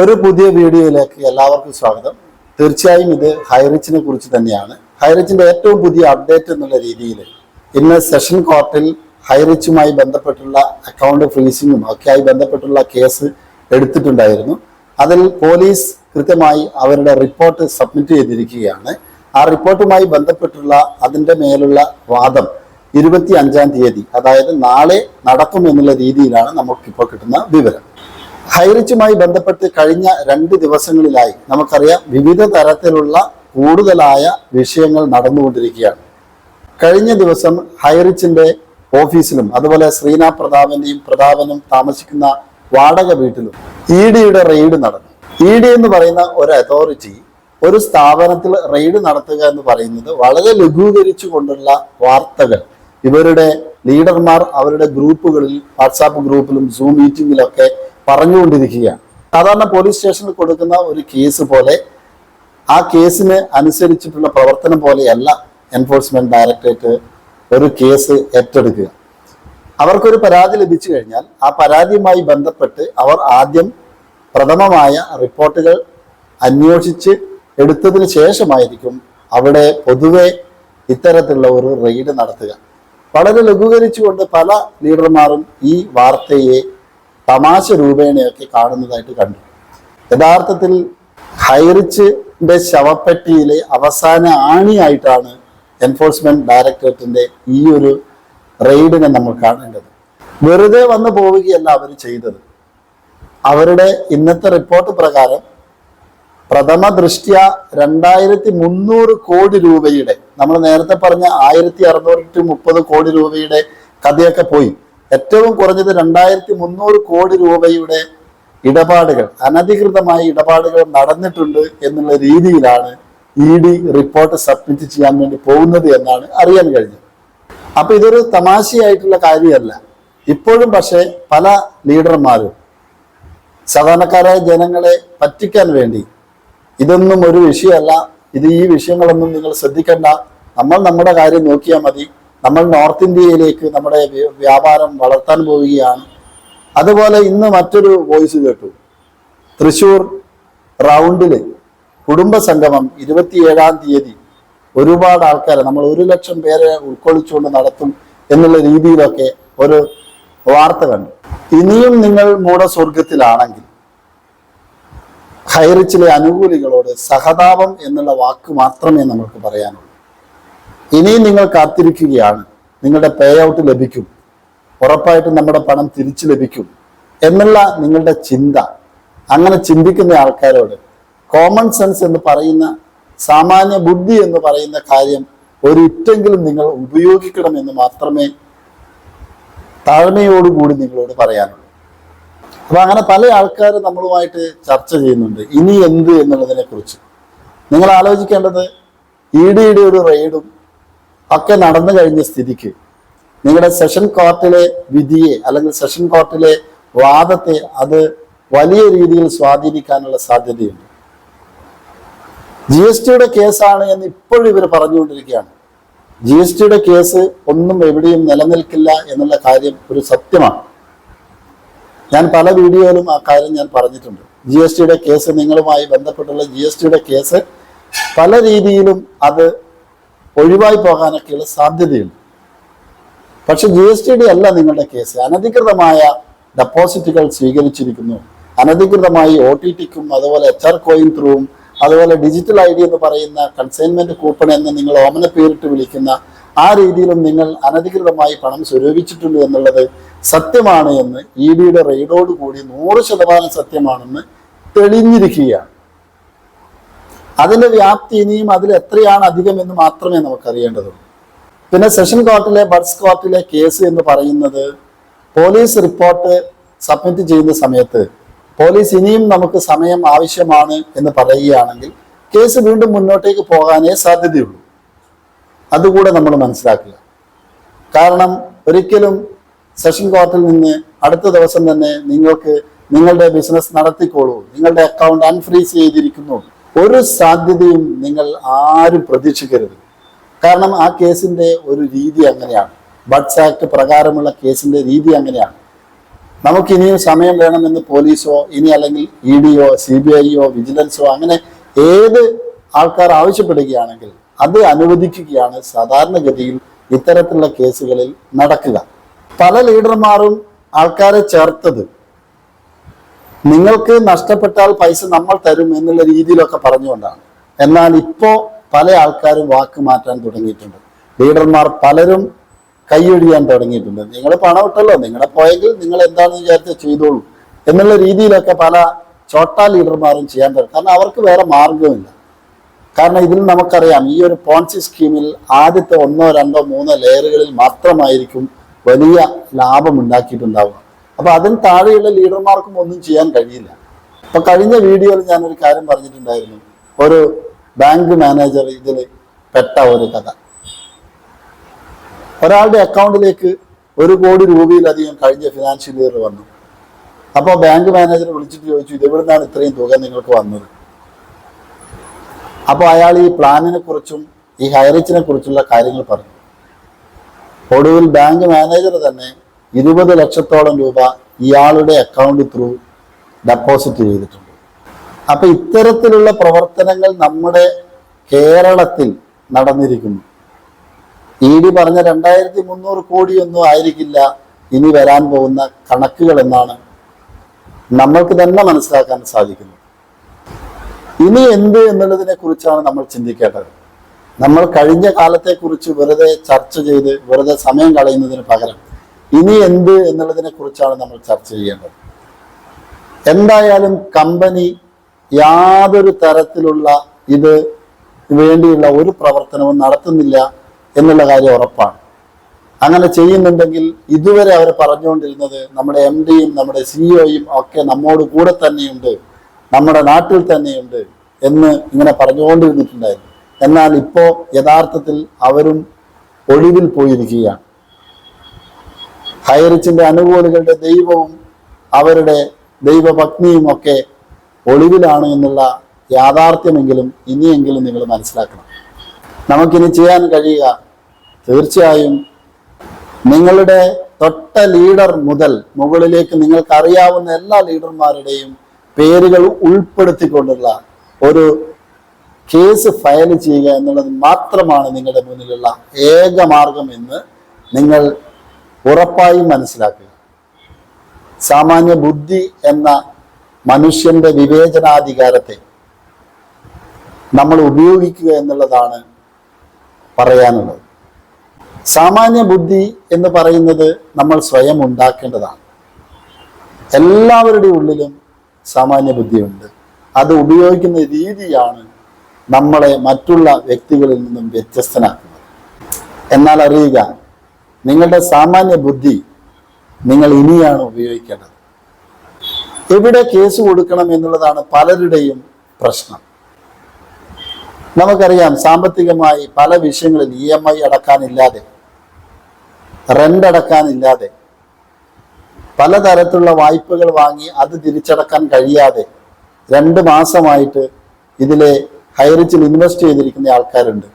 ഒരു പുതിയ വീഡിയോയിലേക്ക് എല്ലാവർക്കും സ്വാഗതം. തീർച്ചയായും ഇത് ഹൈറിച്ചിനെ കുറിച്ച് തന്നെയാണ്. ഹൈറിച്ചിന്റെ ഏറ്റവും പുതിയ അപ്ഡേറ്റ് എന്നുള്ള രീതിയിൽ ഇന്ന് സെഷൻ കോർട്ടിൽ ഹൈറിച്ചുമായി ബന്ധപ്പെട്ടുള്ള അക്കൗണ്ട് ഫ്രീസിങ്ങും ഒക്കെയായി ബന്ധപ്പെട്ടുള്ള കേസ് എടുത്തിട്ടുണ്ടായിരുന്നു. അതിൽ പോലീസ് കൃത്യമായി അവരുടെ റിപ്പോർട്ട് സബ്മിറ്റ് ചെയ്തിരിക്കുകയാണ്. ആ റിപ്പോർട്ടുമായി ബന്ധപ്പെട്ടുള്ള അതിൻ്റെ മേലുള്ള വാദം 25-ാം തീയതി, അതായത് നാളെ നടക്കുമെന്നുള്ള രീതിയിലാണ് നമുക്കിപ്പോൾ കിട്ടുന്ന വിവരം. ഹൈറിച്ചുമായി ബന്ധപ്പെട്ട് കഴിഞ്ഞ 2 ദിവസങ്ങളിലായി നമുക്കറിയാം വിവിധ തരത്തിലുള്ള കൂടുതലായ വിഷയങ്ങൾ നടന്നുകൊണ്ടിരിക്കുകയാണ്. കഴിഞ്ഞ ദിവസം ഹൈറിച്ചിന്റെ ഓഫീസിലും അതുപോലെ ശ്രീനാഥ് പ്രതാപനും താമസിക്കുന്ന വാടക വീട്ടിലും ഇഡിയുടെ റെയ്ഡ് നടന്നു. ഇഡി എന്ന് പറയുന്ന ഒരു അതോറിറ്റി ഒരു സ്ഥാപനത്തിൽ റെയ്ഡ് നടത്തുക എന്ന് പറയുന്നത് വളരെ ലഘൂകരിച്ചു കൊണ്ടുള്ള വാർത്തകൾ ഇവരുടെ ലീഡർമാർ അവരുടെ ഗ്രൂപ്പുകളിൽ, വാട്സാപ്പ് ഗ്രൂപ്പിലും സൂം മീറ്റിങ്ങിലൊക്കെ പറഞ്ഞുകൊണ്ടിരിക്കുകയാണ്. സാധാരണ പോലീസ് സ്റ്റേഷനിൽ കൊടുക്കുന്ന ഒരു കേസ് പോലെ, ആ കേസിന് അനുസരിച്ചിട്ടുള്ള പ്രവർത്തനം പോലെയല്ല എൻഫോഴ്സ്മെന്റ് ഡയറക്ടറേറ്റ് ഒരു കേസ് ഏറ്റെടുക്കുക. അവർക്കൊരു പരാതി ലഭിച്ചു കഴിഞ്ഞാൽ ആ പരാതിയുമായി ബന്ധപ്പെട്ട് അവർ ആദ്യം പ്രഥമമായ റിപ്പോർട്ടുകൾ അന്വേഷിച്ച് എടുത്തതിന് ശേഷമായിരിക്കും അവിടെ പൊതുവെ ഇത്തരത്തിലുള്ള ഒരു റെയ്ഡ് നടത്തുക. വളരെ ലഘൂകരിച്ചുകൊണ്ട് പല ലീഡർമാരും ഈ വാർത്തയെ തമാശ രൂപേണയൊക്കെ കാണുന്നതായിട്ട് കണ്ടു. യഥാർത്ഥത്തിൽ ഹൈറിച്ചിന്റെ ശവപ്പെട്ടിയിലെ അവസാന ആണിയായിട്ടാണ് എൻഫോഴ്സ്മെന്റ് ഡയറക്ടറേറ്റിന്റെ ഈ ഒരു റെയ്ഡിനെ നമ്മൾ കാണേണ്ടത്. വെറുതെ വന്നു പോവുകയല്ല അവർ ചെയ്തത്. അവരുടെ ഇന്നത്തെ റിപ്പോർട്ട് പ്രകാരം പ്രഥമ ദൃഷ്ട്യ 2300 കോടി രൂപയുടെ, നമ്മൾ നേരത്തെ പറഞ്ഞ 1630 കോടി രൂപയുടെ കഥയൊക്കെ പോയി. ഏറ്റവും കുറഞ്ഞത് 2300 കോടി രൂപയുടെ ഇടപാടുകൾ, അനധികൃതമായ ഇടപാടുകൾ നടന്നിട്ടുണ്ട് എന്നുള്ള രീതിയിലാണ് ഇഡി റിപ്പോർട്ട് സബ്മിറ്റ് ചെയ്യാൻ വേണ്ടി പോകുന്നത് എന്നാണ് അറിയാൻ കഴിഞ്ഞത്. അപ്പൊ ഇതൊരു തമാശയായിട്ടുള്ള കാര്യമല്ല. ഇപ്പോഴും പക്ഷേ പല ലീഡർമാരും സാധാരണക്കാരായ ജനങ്ങളെ പറ്റിക്കാൻ വേണ്ടി ഇതൊന്നും ഒരു വിഷയമല്ല, ഈ വിഷയങ്ങളൊന്നും നിങ്ങൾ ശ്രദ്ധിക്കണ്ട, നമ്മൾ നമ്മുടെ കാര്യം നോക്കിയാൽ മതി, നമ്മൾ നോർത്ത് ഇന്ത്യയിലേക്ക് നമ്മുടെ വ്യാപാരം വളർത്താൻ പോവുകയാണ്. അതുപോലെ ഇന്ന് മറ്റൊരു വോയിസ് കേട്ടു. തൃശ്ശൂർ റൗണ്ടില് കുടുംബ സംഗമം 27-ാം തീയതി ഒരുപാട് ആൾക്കാരെ, നമ്മൾ 1 ലക്ഷം പേരെ ഉൾക്കൊള്ളിച്ചുകൊണ്ട് നടത്തും എന്നുള്ള രീതിയിലൊക്കെ ഒരു വാർത്ത കണ്ടു. ഇനിയും നിങ്ങൾ മൂഢസ്വർഗത്തിലാണെങ്കിൽ ഹൈറിച്ചിലെ അനുകൂലികളോട് സഹതാപം എന്നുള്ള വാക്ക് മാത്രമേ നമുക്ക് പറയാനുള്ളൂ. ഇനിയും നിങ്ങൾ കാത്തിരിക്കുകയാണ്, നിങ്ങളുടെ പേ ഔട്ട് ലഭിക്കും, ഉറപ്പായിട്ടും നമ്മുടെ പണം തിരിച്ചു ലഭിക്കും എന്നുള്ള നിങ്ങളുടെ ചിന്ത. അങ്ങനെ ചിന്തിക്കുന്ന ആൾക്കാരോട് കോമൺ സെൻസ് എന്ന് പറയുന്ന, സാമാന്യ ബുദ്ധി എന്ന് പറയുന്ന കാര്യം ഒരിറ്റെങ്കിലും നിങ്ങൾ ഉപയോഗിക്കണമെന്ന് മാത്രമേ താഴ്മയോടുകൂടി നിങ്ങളോട് പറയാനുള്ളൂ. അപ്പൊ അങ്ങനെ പല ആൾക്കാർ നമ്മളുമായിട്ട് ചർച്ച ചെയ്യുന്നുണ്ട് ഇനി എന്ത് എന്നുള്ളതിനെ കുറിച്ച്. നിങ്ങൾ ആലോചിക്കേണ്ടത്, ഇഡിയുടെ ഒരു റെയ്ഡും ഒക്കെ നടന്നു കഴിഞ്ഞ സ്ഥിതിക്ക് നിങ്ങളുടെ സെഷൻ കോർട്ടിലെ വിധിയെ അല്ലെങ്കിൽ സെഷൻ കോർട്ടിലെ വാദത്തെ അത് വലിയ രീതിയിൽ സ്വാധീനിക്കാനുള്ള സാധ്യതയുണ്ട്. GSTയുടെ കേസാണ് എന്ന് ഇപ്പോഴും ഇവർ പറഞ്ഞുകൊണ്ടിരിക്കുകയാണ്. GSTയുടെ കേസ് ഒന്നും എവിടെയും നിലനിൽക്കില്ല എന്നുള്ള കാര്യം ഒരു സത്യമാണ്. ഞാൻ പല വീഡിയോയിലും ആ കാര്യം ഞാൻ പറഞ്ഞിട്ടുണ്ട്. GSTയുടെ കേസ്, നിങ്ങളുമായി ബന്ധപ്പെട്ടുള്ള GSTയുടെ കേസ് പല രീതിയിലും അത് ഒഴിവായി പോകാനൊക്കെയുള്ള സാധ്യതയുണ്ട്. പക്ഷെ GSTയുടെ അല്ല നിങ്ങളുടെ കേസ്. അനധികൃതമായ ഡെപ്പോസിറ്റുകൾ സ്വീകരിച്ചിരിക്കുന്നു, അനധികൃതമായി OTTക്കും അതുപോലെ HR കോയിൻ ത്രൂവും അതുപോലെ ഡിജിറ്റൽ ID എന്ന് പറയുന്ന കൺസൈൻമെന്റ് കൂപ്പൺ എന്ന് നിങ്ങൾ ഓമന പേരിട്ട് വിളിക്കുന്ന ആ രീതിയിലും നിങ്ങൾ അനധികൃതമായി പണം സ്വരൂപിച്ചിട്ടുണ്ട് എന്നുള്ളത് സത്യമാണ് എന്ന് ഇഡിയുടെ റെയ്ഡോട് കൂടി 100% സത്യമാണെന്ന് തെളിഞ്ഞിരിക്കുകയാണ്. അതിന്റെ വ്യാപ്തി ഇനിയും അതിൽ എത്രയാണ് അധികം എന്ന് മാത്രമേ നമുക്കറിയേണ്ടതുള്ളൂ. പിന്നെ സെഷൻ കോർട്ടിലെ, ബഡ്സ് കോർട്ടിലെ കേസ് എന്ന് പറയുന്നത് പോലീസ് റിപ്പോർട്ട് സബ്മിറ്റ് ചെയ്യുന്ന സമയത്ത് പോലീസ് ഇനിയും നമുക്ക് സമയം ആവശ്യമാണ് എന്ന് പറയുകയാണെങ്കിൽ കേസ് വീണ്ടും മുന്നോട്ടേക്ക് പോകാനേ സാധ്യതയുള്ളൂ. അതുകൂടെ നമ്മൾ മനസ്സിലാക്കുക. കാരണം ഒരിക്കലും സെഷൻ കോർട്ടിൽ നിന്ന് അടുത്ത ദിവസം തന്നെ നിങ്ങൾക്ക് നിങ്ങളുടെ ബിസിനസ് നടത്തിക്കോളൂ, നിങ്ങളുടെ അക്കൗണ്ട് അൺഫ്രീസ് ചെയ്തിരിക്കുന്നു, ഒരു സാധ്യതയും നിങ്ങൾ ആരും പ്രതീക്ഷിക്കരുത്. കാരണം ആ കേസിന്റെ ഒരു രീതി അങ്ങനെയാണ്. ബഡ്സ് ആക്ട് പ്രകാരമുള്ള കേസിന്റെ രീതി അങ്ങനെയാണ്. നമുക്ക് ഇനിയും സമയം വേണമെന്ന് പോലീസോ ഇനി അല്ലെങ്കിൽ ED യോ CBI വിജിലൻസോ അങ്ങനെ ഏത് ആൾക്കാർ ആവശ്യപ്പെടുകയാണെങ്കിൽ അത് അനുവദിക്കുകയാണ് സാധാരണഗതിയിൽ ഇത്തരത്തിലുള്ള കേസുകളിൽ നടക്കുക. പല ലീഡർമാരും ആൾക്കാരെ ചേർത്തത് നിങ്ങൾക്ക് നഷ്ടപ്പെട്ടാൽ പൈസ നമ്മൾ തരും എന്നുള്ള രീതിയിലൊക്കെ പറഞ്ഞുകൊണ്ടാണ്. എന്നാൽ ഇപ്പോൾ പല ആൾക്കാരും വാക്ക് മാറ്റാൻ തുടങ്ങിയിട്ടുണ്ട്. ലീഡർമാർ പലരും കൈയൊഴിയാൻ തുടങ്ങിയിട്ടുണ്ട്. നിങ്ങൾ പണം ഇട്ടല്ലോ, നിങ്ങളെ പോയെങ്കിൽ നിങ്ങൾ എന്താണെന്ന് വിചാരിച്ച് ചെയ്തോളൂ എന്നുള്ള രീതിയിലൊക്കെ പല ചോട്ടാ ലീഡർമാരും ചെയ്യാൻ തുടങ്ങി. കാരണം അവർക്ക് വേറെ മാർഗമില്ല. കാരണം ഇതിൽ നമുക്കറിയാം, ഈ ഒരു പോൺസി സ്കീമിൽ ആദ്യത്തെ 1, 2, 3 ലെയറുകളിൽ മാത്രമായിരിക്കും വലിയ ലാഭം ഉണ്ടാക്കിയിട്ടുണ്ടാവുക. അപ്പൊ അതിന് താഴെയുള്ള ലീഡർമാർക്കും ഒന്നും ചെയ്യാൻ കഴിയില്ല. അപ്പൊ കഴിഞ്ഞ വീഡിയോയിൽ ഞാനൊരു കാര്യം പറഞ്ഞിട്ടുണ്ടായിരുന്നു, ഒരു ബാങ്ക് മാനേജർ ഇതിൽ പെട്ട ഒരു കഥ. ഒരാളുടെ അക്കൗണ്ടിലേക്ക് 1 കോടി രൂപയിലധികം കഴിഞ്ഞ ഫിനാൻഷ്യൽ ഇയർ വന്നു. അപ്പോൾ ബാങ്ക് മാനേജർ വിളിച്ചിട്ട് ചോദിച്ചു, ഇത് എവിടുന്നാണ് ഇത്രയും തുക നിങ്ങൾക്ക് വന്നത്? അപ്പോൾ അയാൾ ഈ പ്ലാനിനെ കുറിച്ചും ഈ ഹൈറിച്ചിനെ കുറിച്ചുള്ള കാര്യങ്ങൾ പറഞ്ഞു. ഒടുവിൽ ബാങ്ക് മാനേജർ തന്നെ 20 ലക്ഷത്തോളം രൂപ ഇയാളുടെ അക്കൗണ്ട് ത്രൂ ഡെപ്പോസിറ്റ് ചെയ്തിട്ടുണ്ട്. അപ്പൊ ഇത്തരത്തിലുള്ള പ്രവർത്തനങ്ങൾ നമ്മുടെ കേരളത്തിൽ നടന്നിരിക്കുന്നു. ED പറഞ്ഞ 2300 കോടിയൊന്നും ആയിരിക്കില്ല ഇനി വരാൻ പോകുന്ന കണക്കുകൾ എന്നാണ് നമ്മൾക്ക് തന്നെ മനസ്സിലാക്കാൻ സാധിക്കുന്നത്. ഇനി എന്ത് എന്നുള്ളതിനെ കുറിച്ചാണ് നമ്മൾ ചിന്തിക്കേണ്ടത്. നമ്മൾ കഴിഞ്ഞ കാലത്തെക്കുറിച്ച് വെറുതെ ചർച്ച ചെയ്ത് വെറുതെ സമയം കളയുന്നതിന് പകരം ഇനി എന്ത് എന്നുള്ളതിനെ കുറിച്ചാണ് നമ്മൾ ചർച്ച ചെയ്യേണ്ടത്. എന്തായാലും കമ്പനി യാതൊരു തരത്തിലുള്ള ഇത് വേണ്ടിയുള്ള ഒരു പ്രവർത്തനവും നടത്തുന്നില്ല എന്നുള്ള കാര്യം ഉറപ്പാണ്. അങ്ങനെ ചെയ്യുന്നുണ്ടെങ്കിൽ ഇതുവരെ അവർ പറഞ്ഞുകൊണ്ടിരുന്നത് നമ്മുടെ MDയും നമ്മുടെ CEOയും ഒക്കെ നമ്മോട് കൂടെ തന്നെയുണ്ട്, നമ്മുടെ നാട്ടിൽ തന്നെയുണ്ട് എന്ന് ഇങ്ങനെ പറഞ്ഞുകൊണ്ടിരുന്നിട്ടുണ്ടായിരുന്നു. എന്നാൽ ഇപ്പോൾ യഥാർത്ഥത്തിൽ അവരും ഒളിവിൽ പോയിരിക്കുകയാണ്. ഹൈറിച്ചിന്റെ അനുകൂലികളുടെ ദൈവവും അവരുടെ ദൈവപത്നിയും ഒക്കെ ഒളിവിലാണ് എന്നുള്ള യാഥാർത്ഥ്യമെങ്കിലും ഇനിയെങ്കിലും നിങ്ങൾ മനസ്സിലാക്കണം. നമുക്കിനി ചെയ്യാൻ കഴിയുക തീർച്ചയായും നിങ്ങളുടെ തൊട്ട ലീഡർ മുതൽ മുകളിലേക്ക് നിങ്ങൾക്ക് അറിയാവുന്ന എല്ലാ ലീഡർമാരുടെയും പേരുകൾ ഉൾപ്പെടുത്തിക്കൊണ്ടുള്ള ഒരു കേസ് ഫയൽ ചെയ്യുക എന്നുള്ളത് മാത്രമാണ് നിങ്ങളുടെ മുന്നിലുള്ള ഏക മാർഗം എന്ന് നിങ്ങൾ ഉറപ്പായും മനസ്സിലാക്കുക. സാമാന്യ ബുദ്ധി എന്ന മനുഷ്യന്റെ വിവേചനാധികാരത്തെ നമ്മൾ ഉപയോഗിക്കുക എന്നുള്ളതാണ് പറയാനുള്ളത്. സാമാന്യ ബുദ്ധി എന്ന് പറയുന്നത് നമ്മൾ സ്വയം ഉണ്ടാക്കേണ്ടതാണ്. എല്ലാവരുടെ ഉള്ളിലും സാമാന്യ ബുദ്ധിയുണ്ട്. അത് ഉപയോഗിക്കുന്ന രീതിയാണ് നമ്മളെ മറ്റുള്ള വ്യക്തികളിൽ നിന്നും വ്യത്യസ്തനാക്കുന്നത്. എന്നാൽ അറിയുക, നിങ്ങളുടെ സാമാന്യ ബുദ്ധി നിങ്ങൾ ഇനിയാണ് ഉപയോഗിക്കേണ്ടത്. എവിടെ കേസ് കൊടുക്കണം എന്നുള്ളതാണ് പലരുടെയും പ്രശ്നം. നമുക്കറിയാം, സാമ്പത്തികമായി പല വിഷയങ്ങളിൽ EMI അടക്കാനില്ലാതെ, റെന്റ് അടക്കാനില്ലാതെ, പലതരത്തിലുള്ള വായ്പകൾ വാങ്ങി അത് തിരിച്ചടക്കാൻ കഴിയാതെ 2 മാസമായിട്ട് ഇതിലെ ഹൈറിച്ചിൽ ഇൻവെസ്റ്റ് ചെയ്തിരിക്കുന്ന ആൾക്കാരുണ്ട്.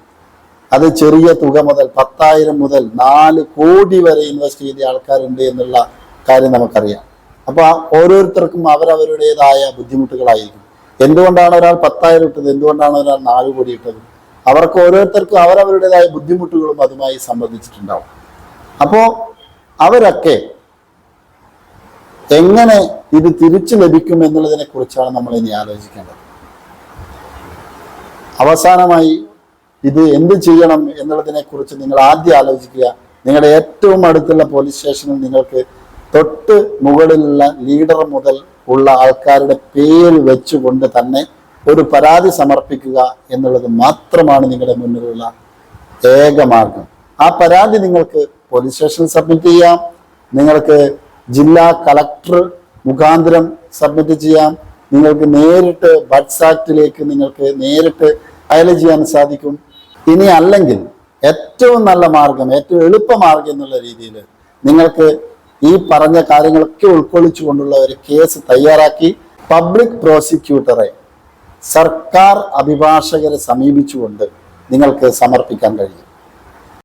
അത് ചെറിയ തുക മുതൽ 10,000 മുതൽ 4 കോടി വരെ ഇൻവെസ്റ്റ് ചെയ്ത ആൾക്കാരുണ്ട് എന്നുള്ള കാര്യം നമുക്കറിയാം. അപ്പൊ ഓരോരുത്തർക്കും അവരവരുടേതായ ബുദ്ധിമുട്ടുകളായിരിക്കും. എന്തുകൊണ്ടാണ് ഒരാൾ 10,000 ഇട്ടത്, എന്തുകൊണ്ടാണ് ഒരാൾ 4 കോടി ഇട്ടത്? അവർക്ക് ഓരോരുത്തർക്കും അവരവരുടേതായ ബുദ്ധിമുട്ടുകളും അതുമായി സംബന്ധിച്ചിട്ടുണ്ടാവും. അപ്പോ അവരൊക്കെ എങ്ങനെ ഇത് തിരിച്ചു ലഭിക്കും എന്നുള്ളതിനെ കുറിച്ചാണ് നമ്മൾ ഇനി ആലോചിക്കേണ്ടത്. അവസാനമായി ഇത് എന്ത് ചെയ്യണം എന്നുള്ളതിനെ കുറിച്ച് നിങ്ങൾ ആദ്യം ആലോചിക്കുക. നിങ്ങളുടെ ഏറ്റവും അടുത്തുള്ള പോലീസ് സ്റ്റേഷനിൽ നിങ്ങൾക്ക് തൊട്ട് മുകളിലുള്ള ലീഡർ മുതൽ ഉള്ള ആൾക്കാരുടെ പേര് വെച്ചുകൊണ്ട് തന്നെ ഒരു പരാതി സമർപ്പിക്കുക എന്നുള്ളത് മാത്രമാണ് നിങ്ങളുടെ മുന്നിലുള്ള ഏക മാർഗം. ആ പരാതി നിങ്ങൾക്ക് പോലീസ് സ്റ്റേഷനിൽ സബ്മിറ്റ് ചെയ്യാം, നിങ്ങൾക്ക് ജില്ലാ കളക്ടർ മുഖാന്തരം സബ്മിറ്റ് ചെയ്യാം, നിങ്ങൾക്ക് നേരിട്ട് ബഡ്സ് ആക്ടിലേക്ക് നിങ്ങൾക്ക് നേരിട്ട് ഫയൽ ചെയ്യാൻ സാധിക്കും. ഇനി അല്ലെങ്കിൽ ഏറ്റവും നല്ല മാർഗം, ഏറ്റവും എളുപ്പ മാർഗം എന്നുള്ള രീതിയിൽ നിങ്ങൾക്ക് ഈ പറഞ്ഞ കാര്യങ്ങളൊക്കെ ഉൾക്കൊള്ളിച്ചുകൊണ്ടുള്ള ഒരു കേസ് തയ്യാറാക്കി പബ്ലിക് പ്രോസിക്യൂട്ടറെ, സർക്കാർ അഭിഭാഷകരെ സമീപിച്ചുകൊണ്ട് നിങ്ങൾക്ക് സമർപ്പിക്കാൻ കഴിയും.